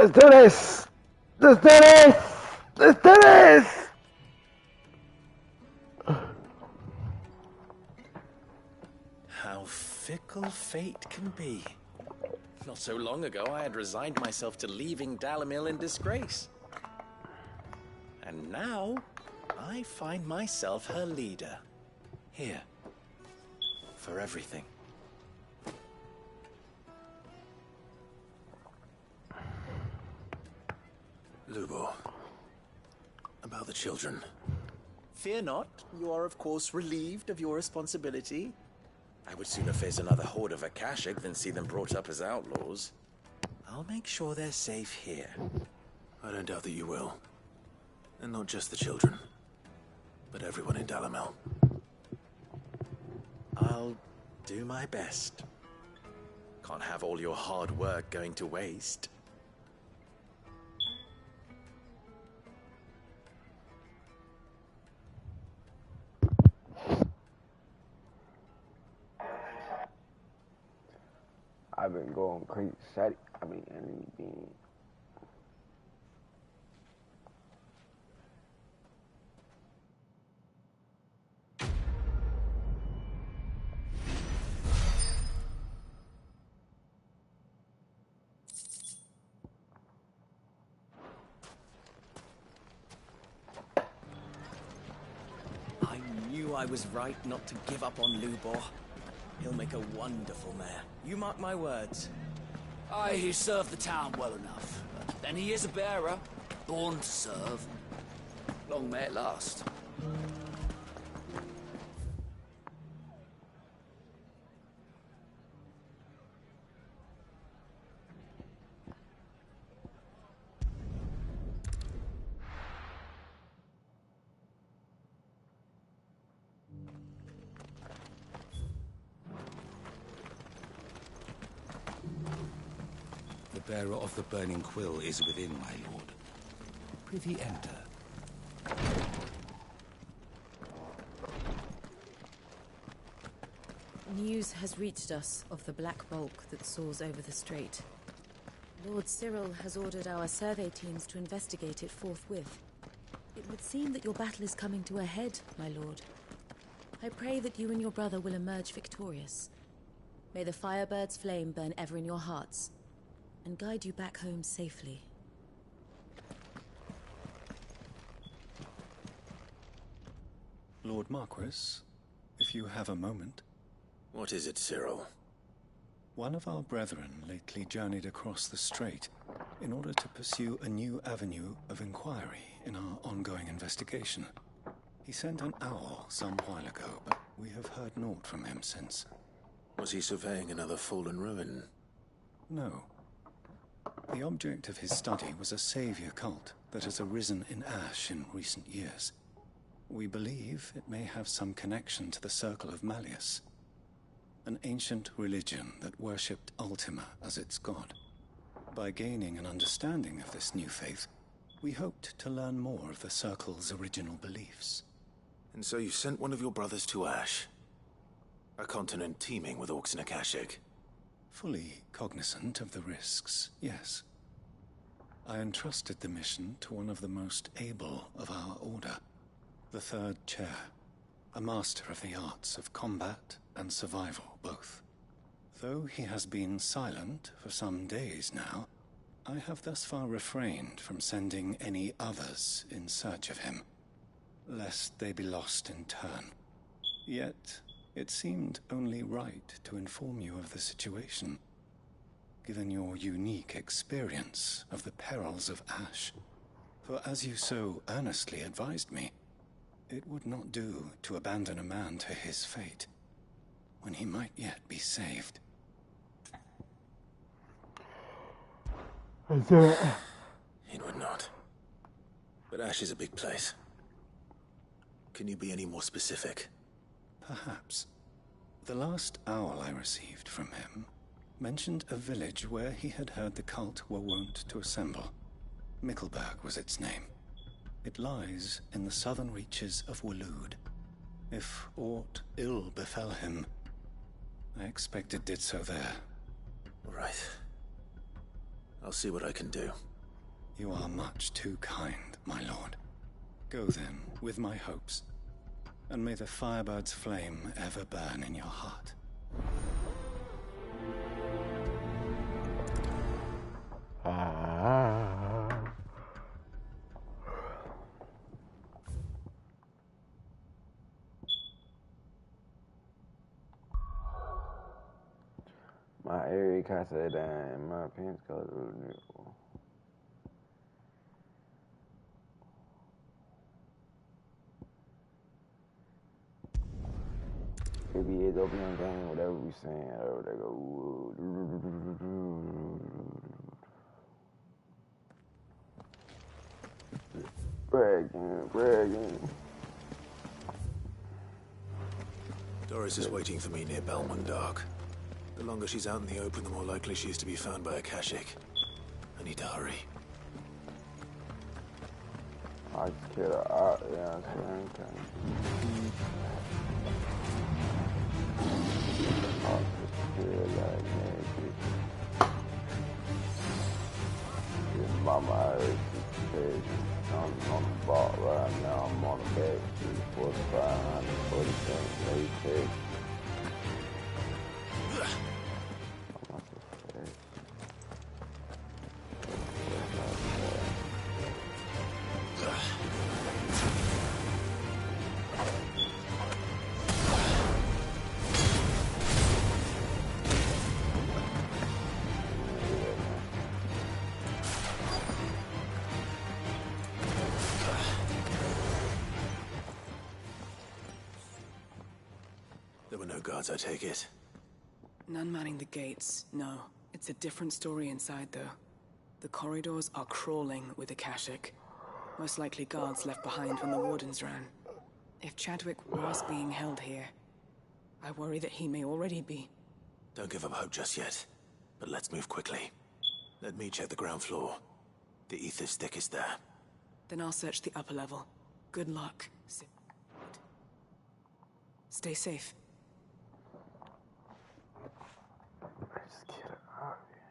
Let's do this! Let's do this! Let's do this! How fickle fate can be. Not so long ago, I had resigned myself to leaving Dalimil in disgrace. And now, I find myself her leader. Here. For everything. Lubor. About the children. Fear not. You are, of course, relieved of your responsibility. I would sooner face another horde of Akashic than see them brought up as outlaws. I'll make sure they're safe here. I don't doubt that you will. And not just the children, but everyone in Dalimil. I'll do my best. Can't have all your hard work going to waste. I've been going crazy. I knew I was right not to give up on Lubor. He'll make a wonderful mayor. You mark my words. Aye, he served the town well enough. But then he is a bearer, born to serve. Long may it last. The bearer of the burning quill is within, my lord. Prithee enter. News has reached us of the black bulk that soars over the strait. Lord Cyril has ordered our survey teams to investigate it forthwith. It would seem that your battle is coming to a head, my lord. I pray that you and your brother will emerge victorious. May the Firebird's flame burn ever in your hearts, and guide you back home safely. Lord Marquis, if you have a moment. What is it, Cyril? One of our brethren lately journeyed across the strait in order to pursue a new avenue of inquiry in our ongoing investigation. He sent an owl some while ago, but we have heard naught from him since. Was he surveying another fallen ruin? No. The object of his study was a savior cult that has arisen in Ash in recent years. We believe it may have some connection to the Circle of Malleus, an ancient religion that worshipped Ultima as its god. By gaining an understanding of this new faith, we hoped to learn more of the Circle's original beliefs. And so you sent one of your brothers to Ash? A continent teeming with Orcs and Akashic? Fully cognizant of the risks, yes. I entrusted the mission to one of the most able of our order, the Third Chair, a master of the arts of combat and survival both. Though he has been silent for some days now, I have thus far refrained from sending any others in search of him, lest they be lost in turn. Yet, it seemed only right to inform you of the situation, given your unique experience of the perils of Ash. For as you so earnestly advised me, it would not do to abandon a man to his fate, when he might yet be saved. Let's do it. It would not. But Ash is a big place. Can you be any more specific? Perhaps. The last owl I received from him mentioned a village where he had heard the cult were wont to assemble. Mickleburg was its name. It lies in the southern reaches of Waloed. If aught ill befell him, I expect it did so there. All right. I'll see what I can do. You are much too kind, my lord. Go then, with my hopes, and may the Firebird's flame ever burn in your heart. My area casa down and my pants color really beautiful. Maybe it's open on game, whatever we saying, or they go. Bragging. Doris is waiting for me near Belmont Dock. The longer she's out in the open, the more likely she is to be found by Akashic. I need to hurry. I just killed her out, yeah, I'm saying, okay. I just feel like, man, this mama already said, I'm on the ball right now, I'm on the back, 45, 40 cents, 86. There were no guards, I take it. None manning the gates, no. It's a different story inside, though. The corridors are crawling with Akashic. Most likely guards left behind when the Wardens ran. If Chadwick was being held here, I worry that he may already be. Don't give up hope just yet. But let's move quickly. Let me check the ground floor. The ether's stick is there. Then I'll search the upper level. Good luck. Stay safe. Just get her out of here.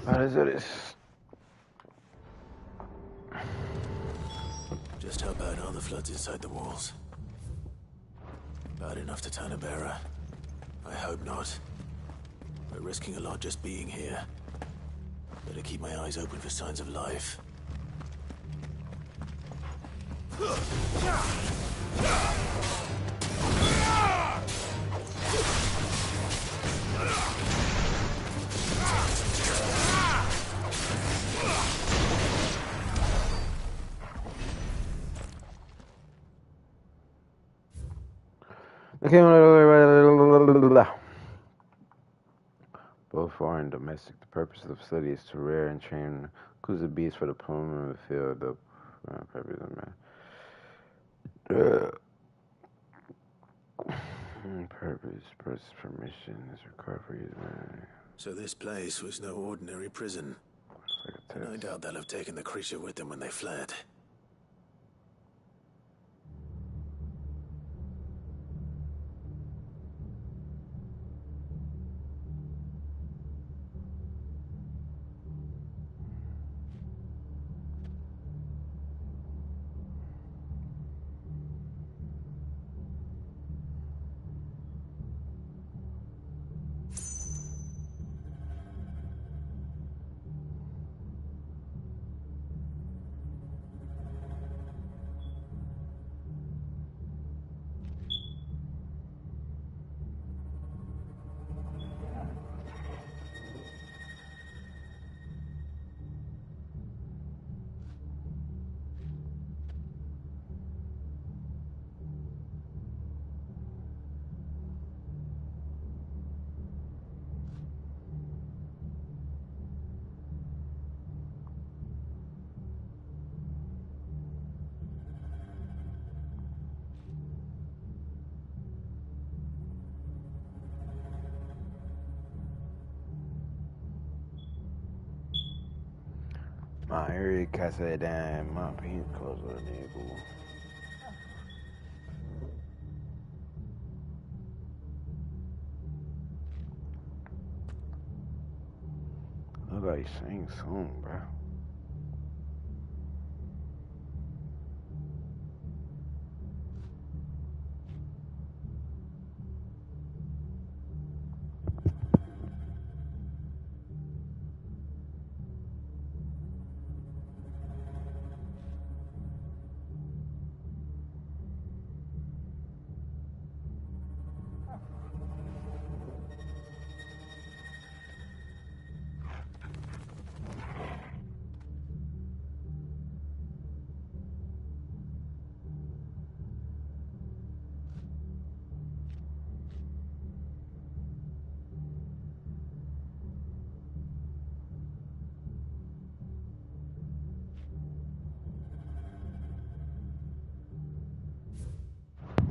Vale, señores. Just how bad are the floods inside the walls? Bad enough to turn a bearer? I hope not. We're risking a lot just being here. Better keep my eyes open for signs of life. Okay, both foreign and domestic. The purpose of the facility is to rear and train Kuza beasts for the deployment of the field. The purpose of permission is required for you. So this place was no ordinary prison. And I doubt they'll have taken the creature with them when they fled. My area casa down, my pink clothes on the nigga. Look like he sang song, bro.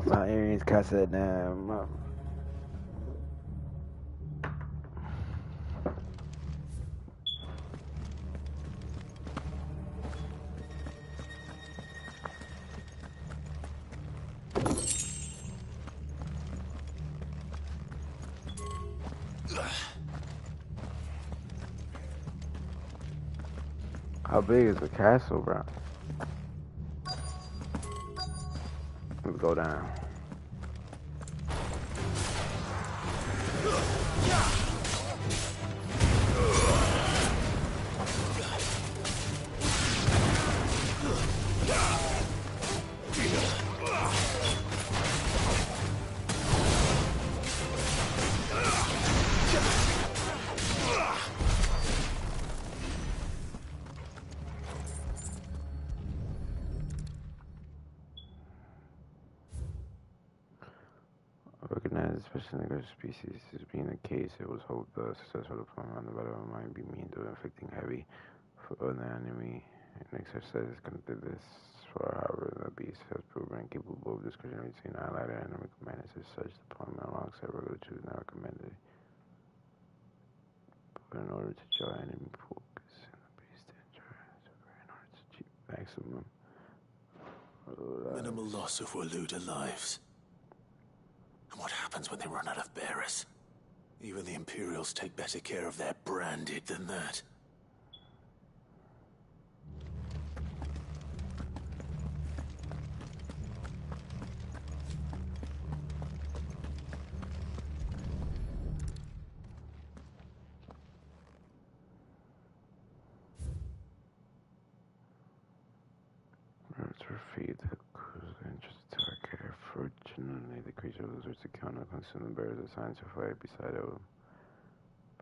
My aliens casa down, my... How big is the castle, bro? Let's go down. Recognized especially neglected species as being the case, it was hoped the successful deployment on the battlefield might be means of inflicting heavy on the enemy. An exercise conducted this for, however, the beast has proven incapable of discriminating between allied and enemy commanders. As such, deployment alongside regular troops is not recommended. But in order to draw enemy focus and the beast in order to achieve maximum minimal loss of Waluda lives. And what happens when they run out of bearers? Even the Imperials take better care of their branded than that. her feet. The cruise entrance attack. Fortunately, the creature lizards account of consuming bears assigned to fight beside it.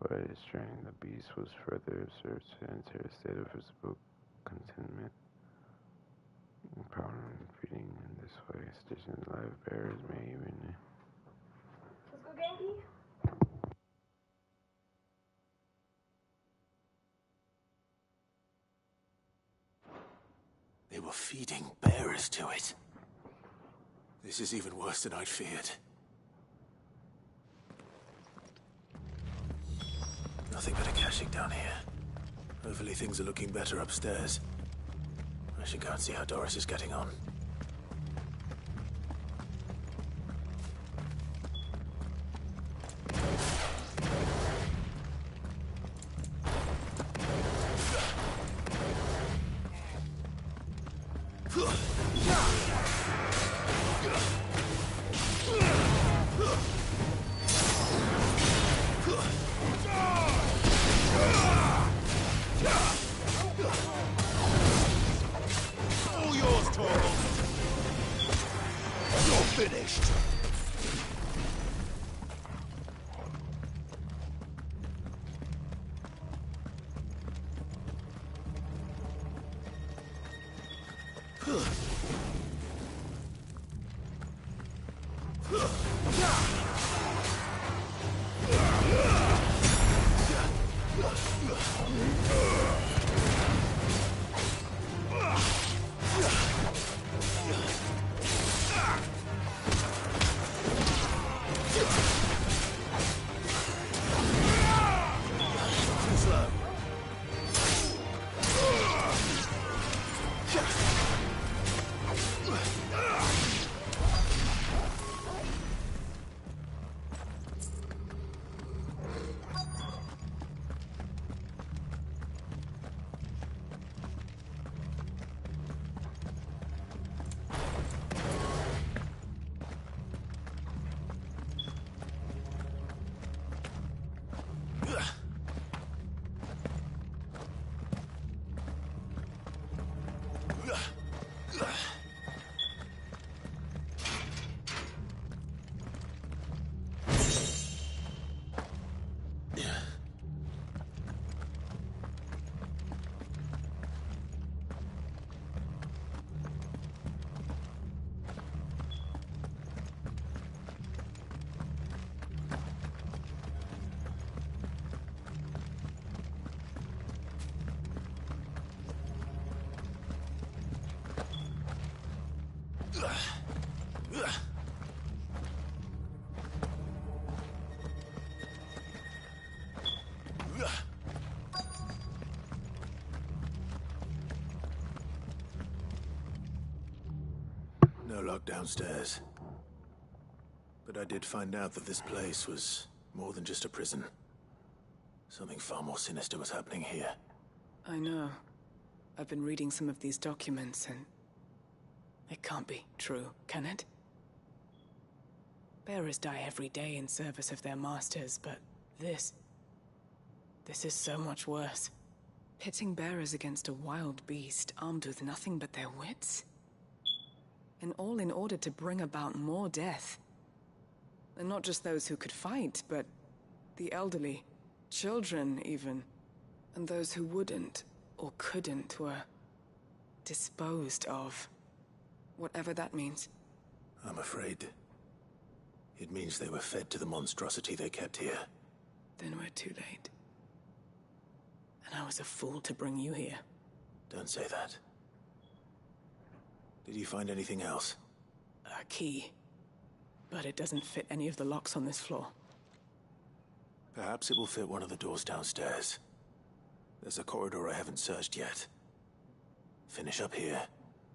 By straining, the beast was further observed to enter a state of visible contentment. Empowering and feeding in this way, stationed live bears may even. Let's go, Genki. They were feeding bearers to it. This is even worse than I'd feared. Nothing but a Akashic down here. Hopefully things are looking better upstairs. I should go and see how Doris is getting on. No lock downstairs. But I did find out that this place was more than just a prison. Something far more sinister was happening here. I know. I've been reading some of these documents and... it can't be true, can it? Bearers die every day in service of their masters, but this is so much worse. Pitting bearers against a wild beast armed with nothing but their wits? And all in order to bring about more death. And not just those who could fight, but the elderly, children even. And those who wouldn't or couldn't were disposed of. Whatever that means. I'm afraid it means they were fed to the monstrosity they kept here. Then we're too late. And I was a fool to bring you here. Don't say that. Did you find anything else? A key. But it doesn't fit any of the locks on this floor. Perhaps it will fit one of the doors downstairs. There's a corridor I haven't searched yet. Finish up here,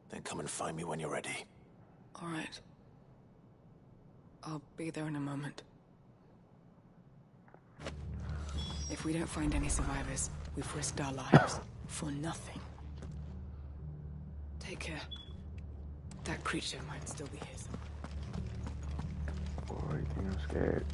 then come and find me when you're ready. All right. I'll be there in a moment. If we don't find any survivors, we've risked our lives for nothing. Take care. That creature might still be his. Boy, I think I'm scared.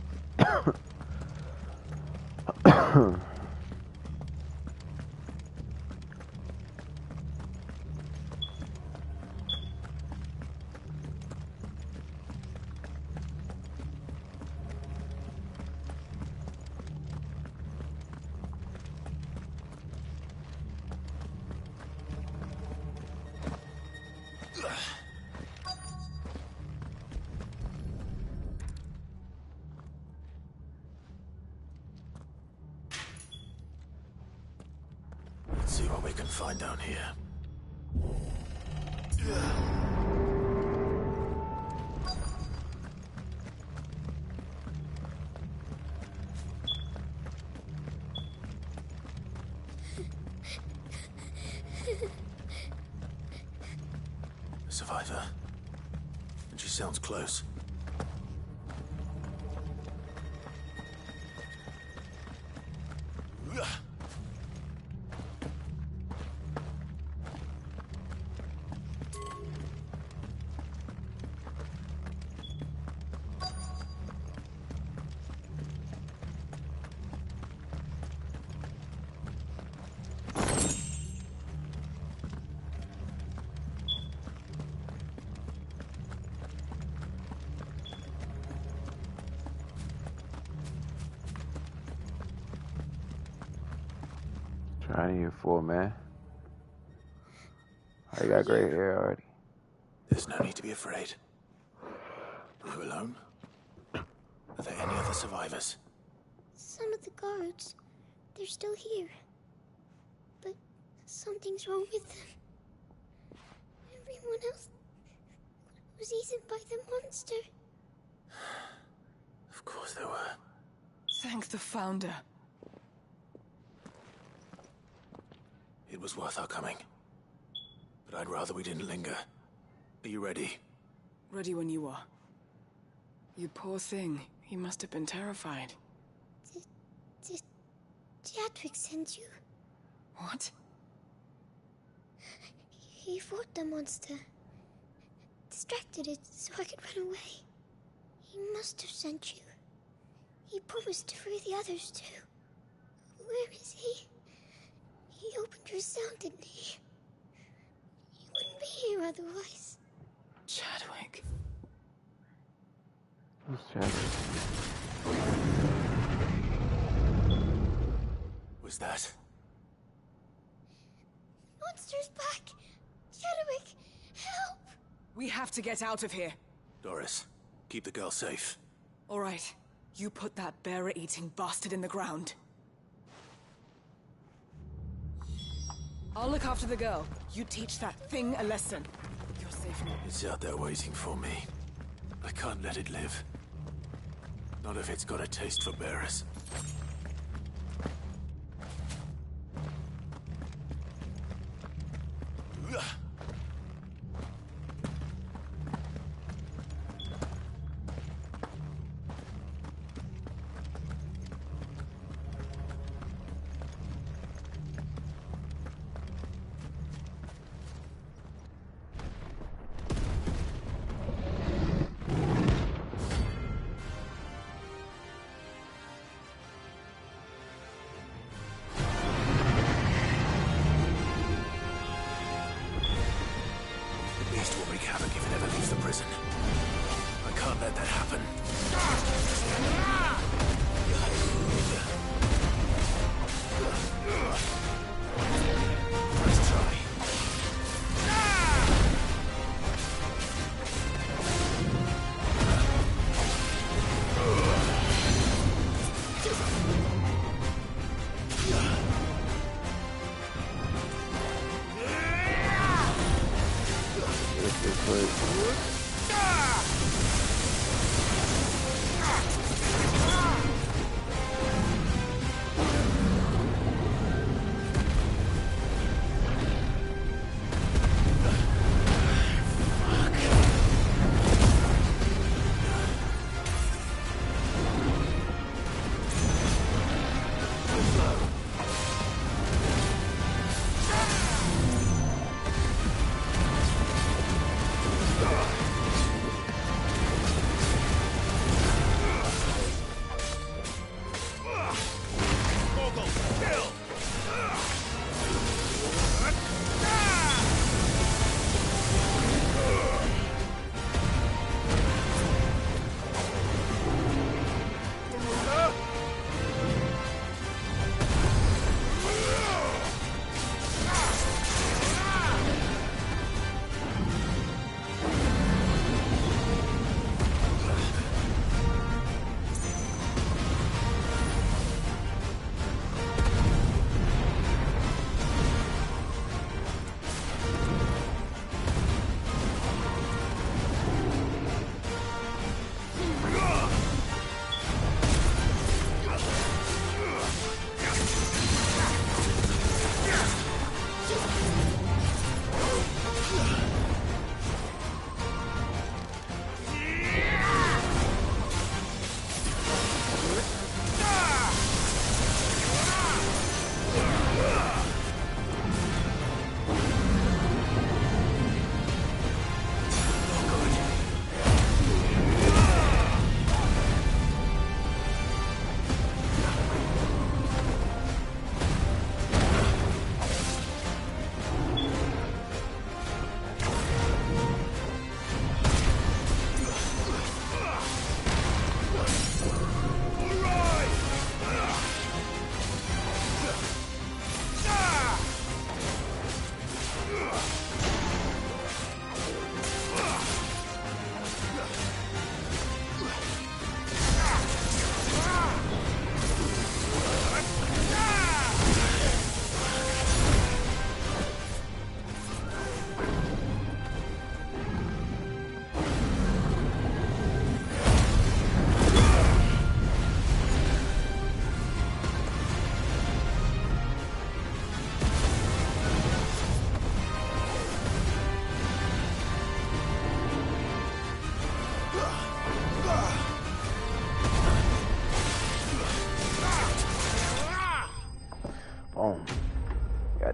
Let's see what we can find down here. A survivor. And she sounds close. Trying you for, man. I got great hair already. There's no need to be afraid. Are you alone? Are there any other survivors? Some of the guards, they're still here. But something's wrong with them. Everyone else was eaten by the monster. Of course there were. Thank the Founder. It was worth our coming. But I'd rather we didn't linger. Are you ready? Ready when you are. You poor thing. He must have been terrified. Did Jadwick send you? What? He fought the monster. Distracted it so I could run away. He must have sent you. He promised to free the others too. Where is he? He opened your cell, didn't he? He wouldn't be here otherwise. Jadwick. Who's Chadwick? Was that? Monster's back! Jadwick, help! We have to get out of here. Doris, keep the girl safe. All right. You put that bearer-eating bastard in the ground. I'll look after the girl. You teach that thing a lesson. You're safe now. It's out there waiting for me. I can't let it live. Not if it's got a taste for bearers.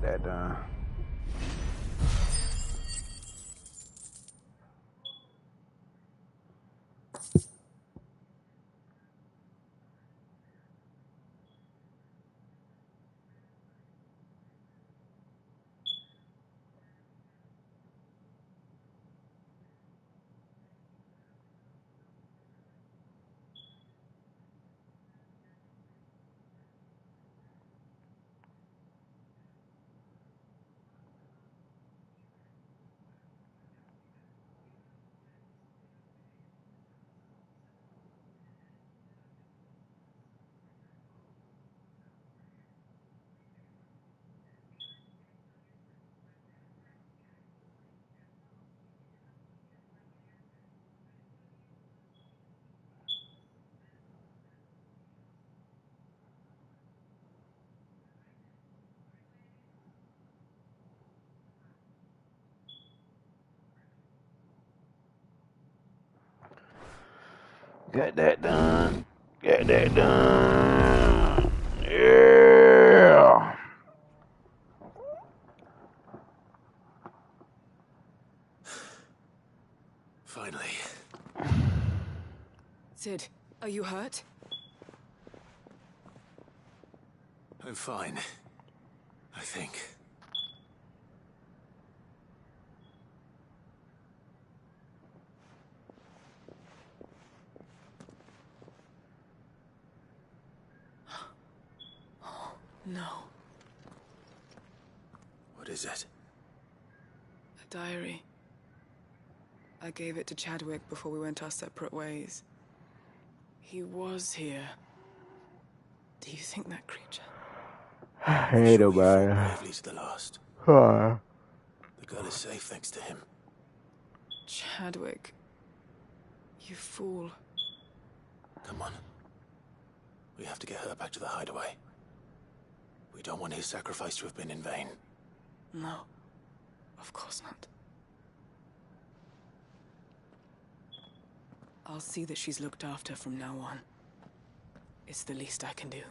Got that done. Got that done. Got that done. Yeah. Finally. Sid, are you hurt? I'm fine. I think. No. What is it? A diary. I gave it to Chadwick before we went our separate ways. He was here. Do you think that creature? Hey, Sure, he fought nobody. bravely to the last. Huh. The girl is safe thanks to him. Chadwick. You fool. Come on. We have to get her back to the hideaway. We don't want his sacrifice to have been in vain. No. Of course not. I'll see that she's looked after from now on. It's the least I can do.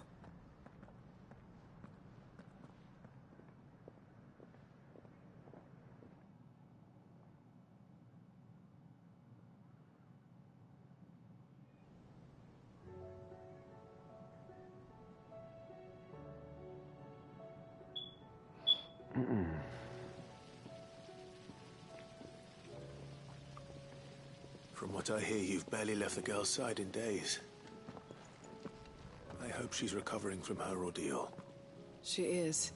From what I hear, you've barely left the girl's side in days. I hope she's recovering from her ordeal. She is.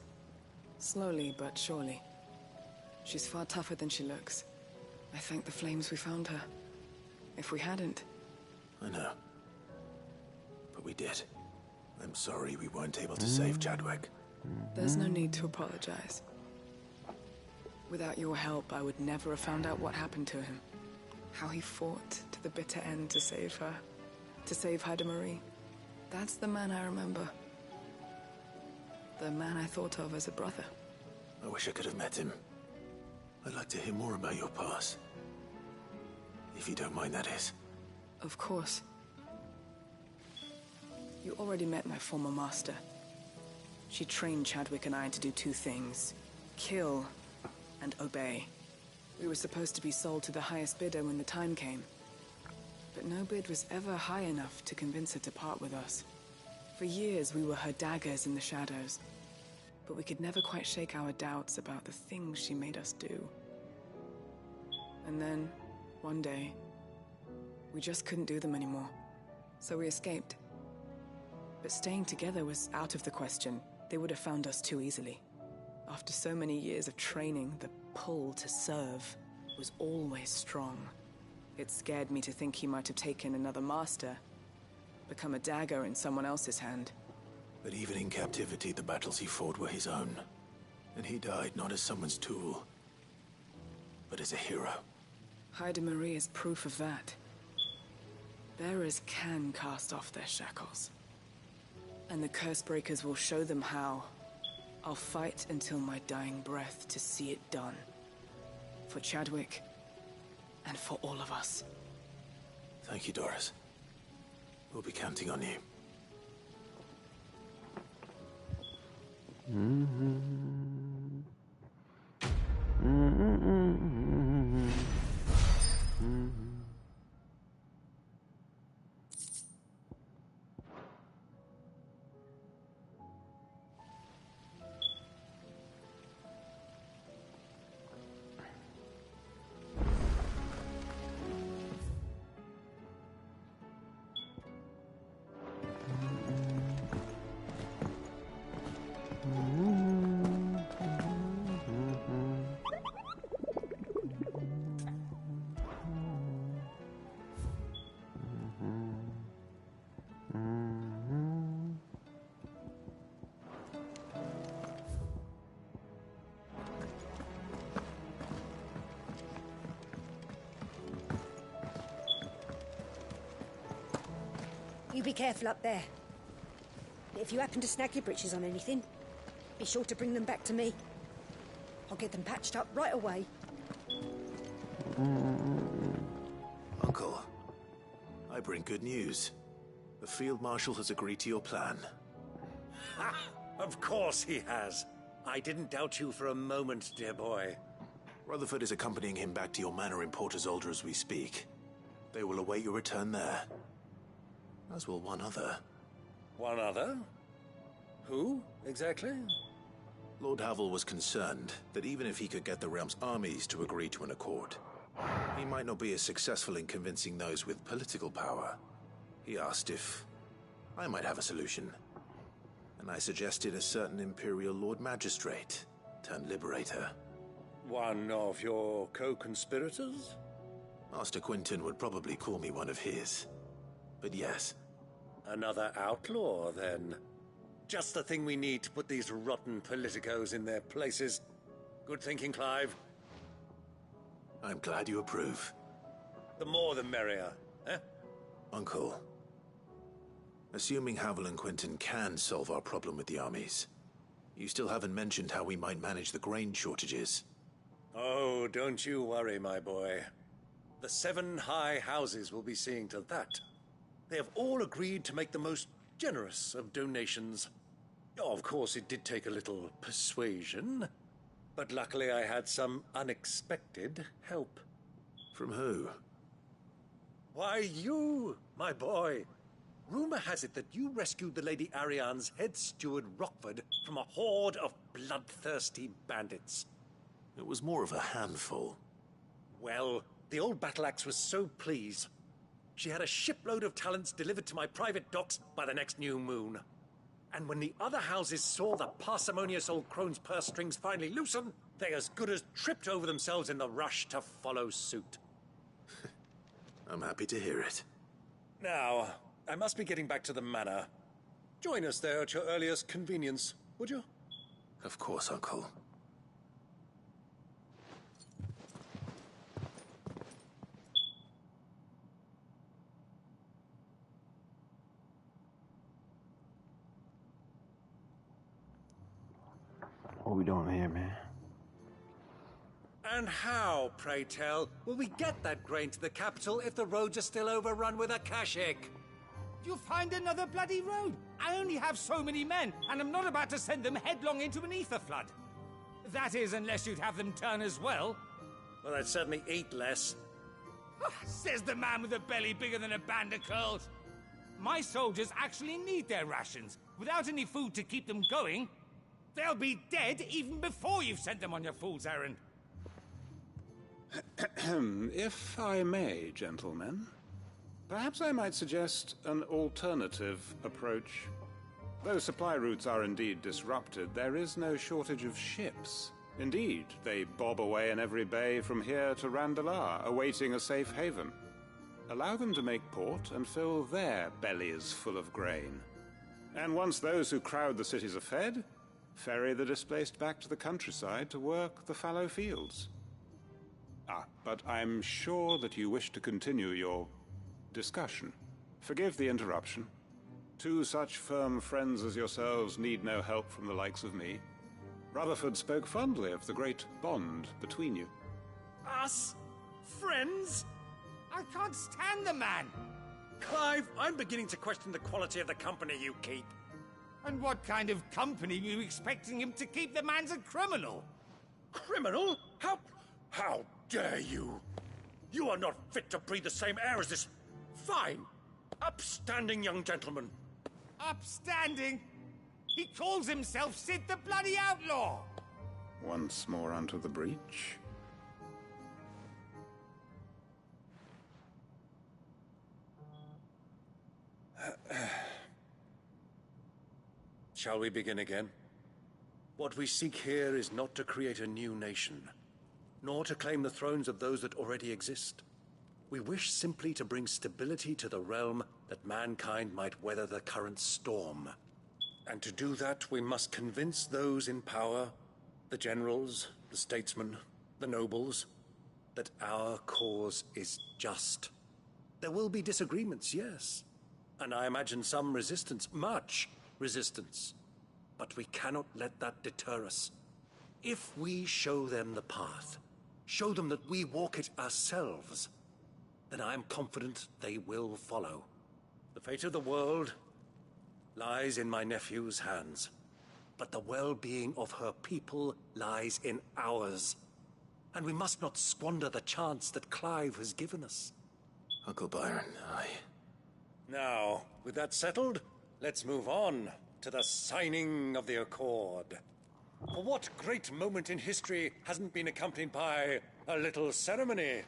Slowly but surely. She's far tougher than she looks. I thank the flames we found her. If we hadn't... I know. But we did. I'm sorry we weren't able to save Chadwick. There's no need to apologize. Without your help, I would never have found out what happened to him. How he fought to the bitter end to save her. To save Haida Marie. That's the man I remember. The man I thought of as a brother. I wish I could have met him. I'd like to hear more about your past. If you don't mind, that is. Of course. You already met my former master. She trained Chadwick and I to do two things. Kill and obey. We were supposed to be sold to the highest bidder when the time came. But no bid was ever high enough to convince her to part with us. For years we were her daggers in the shadows. But we could never quite shake our doubts about the things she made us do. And then, one day, we just couldn't do them anymore. So we escaped. But staying together was out of the question. They would have found us too easily. After so many years of training, the pull to serve was always strong. It scared me to think he might have taken another master, become a dagger in someone else's hand. But even in captivity, the battles he fought were his own. And he died not as someone's tool, but as a hero. Haida Marie is proof of that. Bearers can cast off their shackles. And the Cursebreakers will show them how. I'll fight until my dying breath to see it done. For Chadwick, and for all of us. Thank you, Doris. We'll be counting on you. Mm-hmm. You be careful up there. If you happen to snag your britches on anything, be sure to bring them back to me. I'll get them patched up right away. Uncle, I bring good news. The Field Marshal has agreed to your plan. Ha! Of course he has. I didn't doubt you for a moment, dear boy. Rutherford is accompanying him back to your manor in Port Isolde as we speak. They will await your return there. As will one other. One other? Who, exactly? Lord Havel was concerned that even if he could get the realm's armies to agree to an accord, he might not be as successful in convincing those with political power. He asked if I might have a solution. And I suggested a certain Imperial Lord Magistrate turned Liberator. One of your co-conspirators? Master Quinton would probably call me one of his. But yes. Another outlaw, then. Just the thing we need to put these rotten politicos in their places. Good thinking, Clive. I'm glad you approve. The more the merrier, eh? Uncle, assuming Havel and Quinton can solve our problem with the armies, you still haven't mentioned how we might manage the grain shortages. Oh, don't you worry, my boy. The 7 high houses will be seeing to that. They have all agreed to make the most generous of donations. Oh, of course, it did take a little persuasion, but luckily I had some unexpected help. From who? Why, you, my boy. Rumor has it that you rescued the Lady Ariane's head steward Rockford from a horde of bloodthirsty bandits. It was more of a handful. Well, the old battle axe was so pleased. She had a shipload of talents delivered to my private docks by the next new moon. And when the other houses saw the parsimonious old crone's purse strings finally loosen, they as good as tripped over themselves in the rush to follow suit. I'm happy to hear it. Now, I must be getting back to the manor. Join us there at your earliest convenience, would you? Of course, Uncle. What we doing here, man? And how, pray tell, will we get that grain to the capital if the roads are still overrun with Akashic? You'll find another bloody road. I only have so many men, and I'm not about to send them headlong into an ether flood. That is, unless you'd have them turn as well. Well, I'd certainly eat less. Says the man with a belly bigger than a band of curls. My soldiers actually need their rations. Without any food to keep them going, they'll be dead even before you've sent them on your fool's errand. If I may, gentlemen, perhaps I might suggest an alternative approach. Though supply routes are indeed disrupted, there is no shortage of ships. Indeed, they bob away in every bay from here to Randalar, awaiting a safe haven. Allow them to make port and fill their bellies full of grain. And once those who crowd the cities are fed, ferry the displaced back to the countryside to work the fallow fields. But I'm sure that you wish to continue your discussion. Forgive the interruption. 2 such firm friends as yourselves need no help from the likes of me. Rutherford spoke fondly of the great bond between you. Us? Friends? I can't stand the man! Clive, I'm beginning to question the quality of the company you keep. And what kind of company are you expecting him to keep? The man's a criminal! Criminal? How dare you? You are not fit to breathe the same air as this fine, upstanding young gentleman. Upstanding? He calls himself Sid the Bloody Outlaw! Once more onto the breach. Shall we begin again? What we seek here is not to create a new nation, nor to claim the thrones of those that already exist. We wish simply to bring stability to the realm that mankind might weather the current storm. And to do that, we must convince those in power, the generals, the statesmen, the nobles, that our cause is just. There will be disagreements, yes. And I imagine some resistance, much resistance. But we cannot let that deter us. If we show them the path, show them that we walk it ourselves, then I am confident they will follow. The fate of the world lies in my nephew's hands, but the well-being of her people lies in ours. And we must not squander the chance that Clive has given us. Uncle Byron, Now, with that settled, let's move on to the signing of the Accord. For what great moment in history hasn't been accompanied by a little ceremony?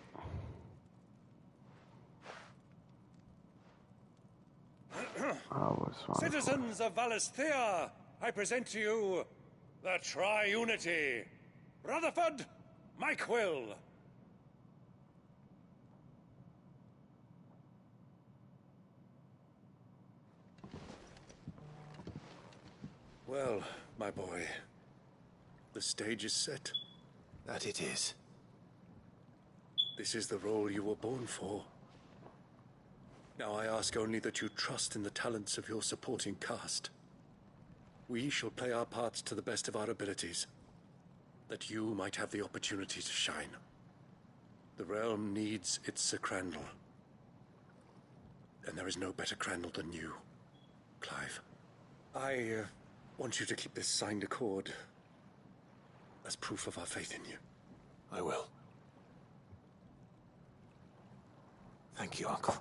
Citizens of Valisthea, I present to you the Triunity. Rutherford, Mike Will. Well, my boy, the stage is set. That it is. This is the role you were born for. Now I ask only that you trust in the talents of your supporting cast. We shall play our parts to the best of our abilities, that you might have the opportunity to shine. The realm needs its Sir Crandall. And there is no better Crandall than you, Clive. I want you to keep this signed accord as proof of our faith in you. I will. Thank you, Uncle.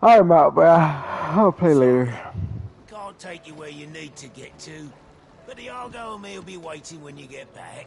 I'm out, but I'll play later. Can't take you where you need to get to, but the Argo and me will be waiting when you get back.